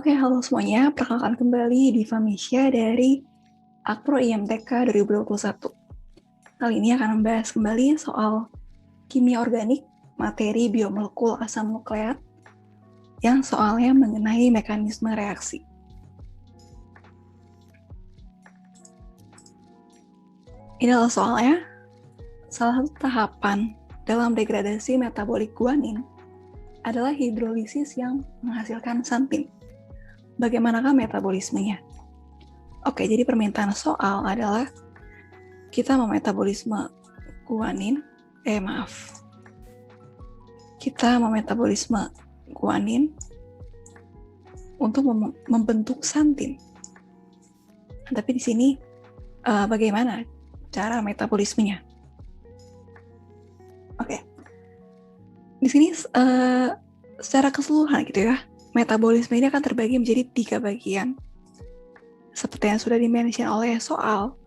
Oke, halo semuanya. Perkenalkan kembali di Famisya dari Akpro IMTK 2021. Kali ini akan membahas kembali soal kimia organik, materi biomolekul asam nukleat, yang soalnya mengenai mekanisme reaksi. Ini adalah soalnya, salah satu tahapan dalam degradasi metabolik guanin adalah hidrolisis yang menghasilkan santin. Bagaimanakah metabolismenya? Oke, jadi permintaan soal adalah kita memetabolisme guanin, kita memetabolisme guanin untuk membentuk santin. Tapi di sini bagaimana cara metabolismenya? Oke, di sini secara keseluruhan gitu ya, metabolisme ini akan terbagi menjadi 3 bagian. Seperti yang sudah dimention oleh soal,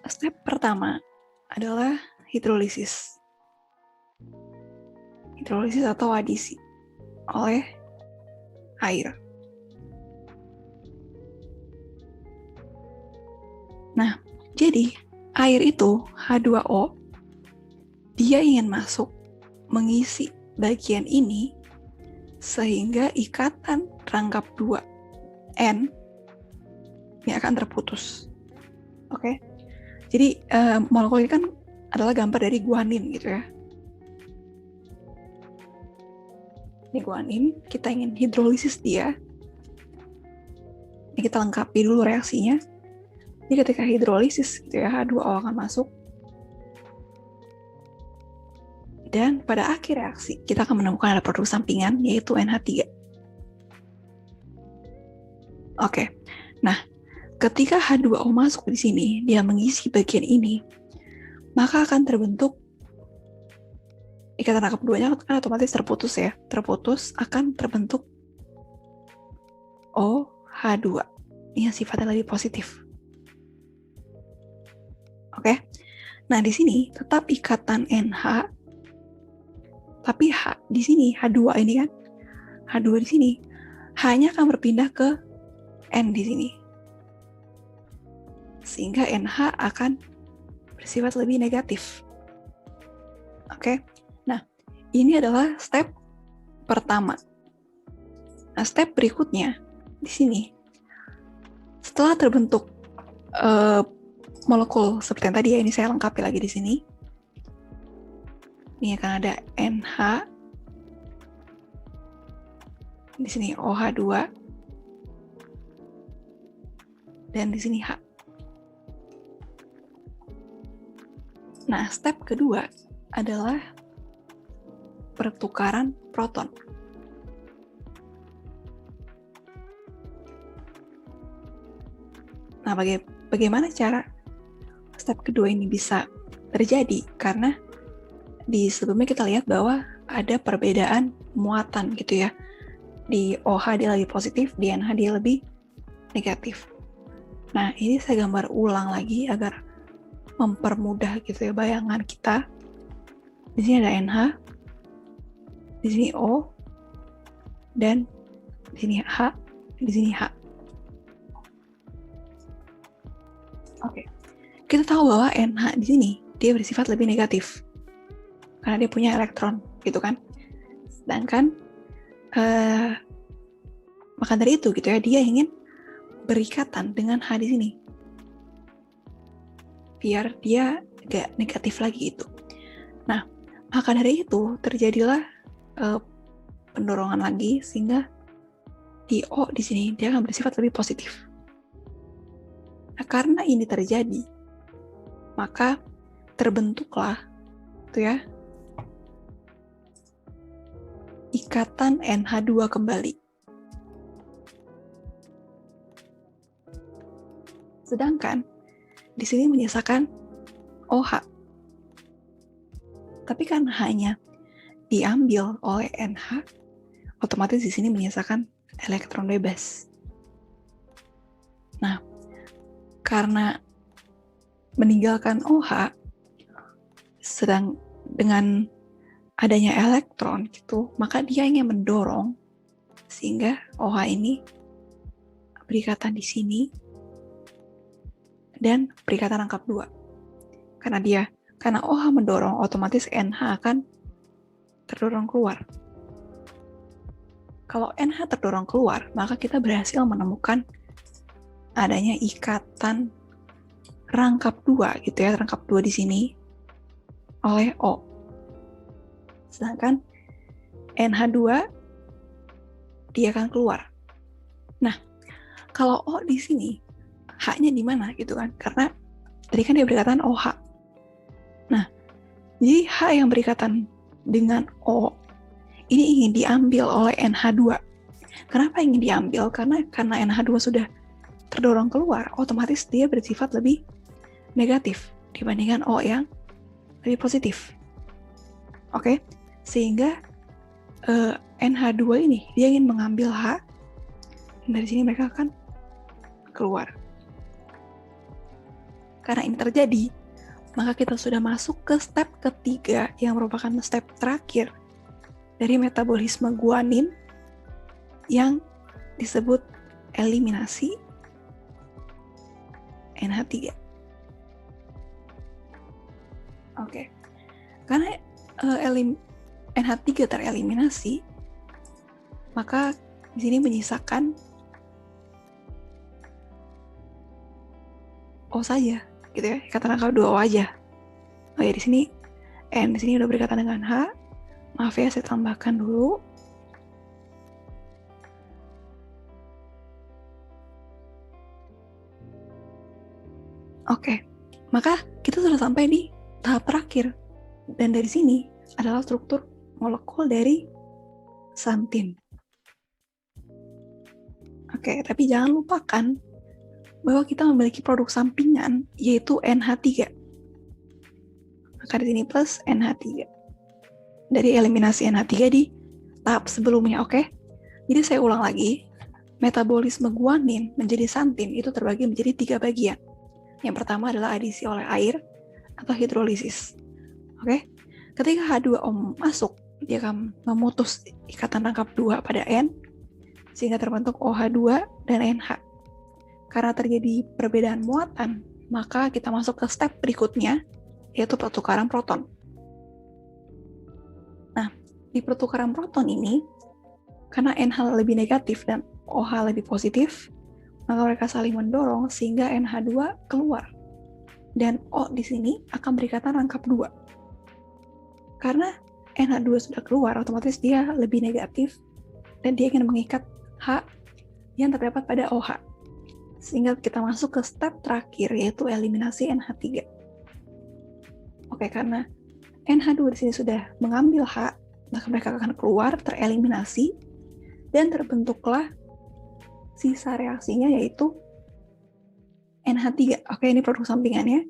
step pertama adalah hidrolisis. Hidrolisis atau adisi oleh air. Nah, jadi air itu H2O, dia ingin masuk mengisi bagian ini sehingga ikatan rangkap 2 N ini akan terputus. Oke. Jadi molekul ini kan adalah gambar dari guanin gitu ya. Ini guanin, kita ingin hidrolisis dia. Ini kita lengkapi dulu reaksinya. Jadi ketika hidrolisis gitu ya, H2O akan masuk. Dan pada akhir reaksi, kita akan menemukan ada produk sampingan, yaitu NH3. Oke. Nah, ketika H2O masuk di sini, dia mengisi bagian ini, maka akan terbentuk ikatan rangkap 2-nya kan otomatis terputus ya. Terputus akan terbentuk OH2. Ini yang sifatnya lebih positif. Oke. Nah, di sini tetap ikatan NH, tapi H di sini H2 ini kan. H2 di sini hanya akan berpindah ke N di sini. Sehingga NH akan bersifat lebih negatif. Oke. Nah, ini adalah step pertama. Nah, step berikutnya di sini, setelah terbentuk molekul seperti yang tadi ya, ini saya lengkapi lagi di sini. Ini akan ada NH, di sini OH2, dan di sini H. Nah, step kedua adalah pertukaran proton. Nah, bagaimana cara step kedua ini bisa terjadi? Karena di sebelumnya kita lihat bahwa ada perbedaan muatan gitu ya. Di OH dia lebih positif, di NH dia lebih negatif. Nah, ini saya gambar ulang lagi agar mempermudah gitu ya bayangan kita. Di sini ada NH, di sini O, dan di sini H, di sini H. Oke. Kita tahu bahwa NH di sini dia bersifat lebih negatif karena dia punya elektron, gitu kan. Sedangkan maka dari itu gitu ya, dia ingin berikatan dengan H di sini biar dia gak negatif lagi itu. Nah, maka dari itu terjadilah pendorongan lagi sehingga di O di sini dia akan bersifat lebih positif. Nah, karena ini terjadi, maka terbentuklah itu ya ikatan NH2 kembali. Sedangkan di sini menyisakan OH. Tapi kan hanya diambil oleh NH, otomatis di sini menyisakan elektron bebas. Nah, karena meninggalkan OH, sedang dengan adanya elektron gitu, maka dia ingin mendorong Sehingga OH ini berikatan di sini dan berikatan rangkap 2. Karena OH mendorong, otomatis NH akan terdorong keluar. Kalau NH terdorong keluar, maka kita berhasil menemukan adanya ikatan rangkap 2 gitu ya, rangkap 2 di sini oleh O. Sedangkan NH2 dia akan keluar. Nah, kalau O di sini, H-nya di mana gitu kan? Karena tadi kan dia berikatan OH. Nah, jadi H yang berikatan dengan O ini ingin diambil oleh NH2. Kenapa ingin diambil? Karena NH2 sudah terdorong keluar, otomatis dia bersifat lebih negatif dibandingkan O yang lebih positif. Oke? Sehingga NH2 ini dia ingin mengambil H, dan dari sini mereka akan keluar. Karena ini terjadi, maka kita sudah masuk ke step ketiga yang merupakan step terakhir dari metabolisme guanin yang disebut eliminasi NH3. Oke. Karena NH3 tereliminasi, maka di sini menyisakan O saja, gitu ya. Ikatan rangkap 2 O aja. Oh ya, di sini N di sini udah berikatan dengan H. Maaf ya, saya tambahkan dulu. Oke, maka kita sudah sampai di tahap terakhir. Dan dari sini adalah struktur molekul dari santin. Oke, tapi jangan lupakan bahwa kita memiliki produk sampingan, yaitu NH3. Maka di sini plus NH3. Dari eliminasi NH3 di tahap sebelumnya, oke? Jadi saya ulang lagi, metabolisme guanin menjadi santin itu terbagi menjadi 3 bagian. Yang pertama adalah adisi oleh air atau hidrolisis. Oke? Ketika H2O masuk, dia akan memutus ikatan rangkap 2 pada N, sehingga terbentuk OH2 dan NH. Karena terjadi perbedaan muatan, maka kita masuk ke step berikutnya, yaitu pertukaran proton. Nah, di pertukaran proton ini, karena NH lebih negatif dan OH lebih positif, maka mereka saling mendorong sehingga NH2 keluar. Dan O di sini akan berikatan rangkap 2. Karena NH2 sudah keluar, otomatis dia lebih negatif dan dia ingin mengikat H yang terdapat pada OH. Sehingga kita masuk ke step terakhir, yaitu eliminasi NH3. Oke, karena NH2 di sini sudah mengambil H, maka mereka akan keluar, tereliminasi, dan terbentuklah sisa reaksinya, yaitu NH3. Oke, ini produk sampingannya.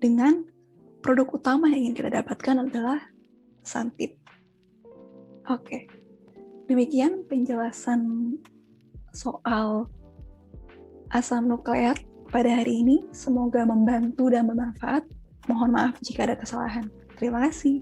Dengan produk utama yang ingin kita dapatkan adalah santin. Oke, demikian penjelasan soal asam nukleat pada hari ini. Semoga membantu dan bermanfaat. Mohon maaf jika ada kesalahan. Terima kasih.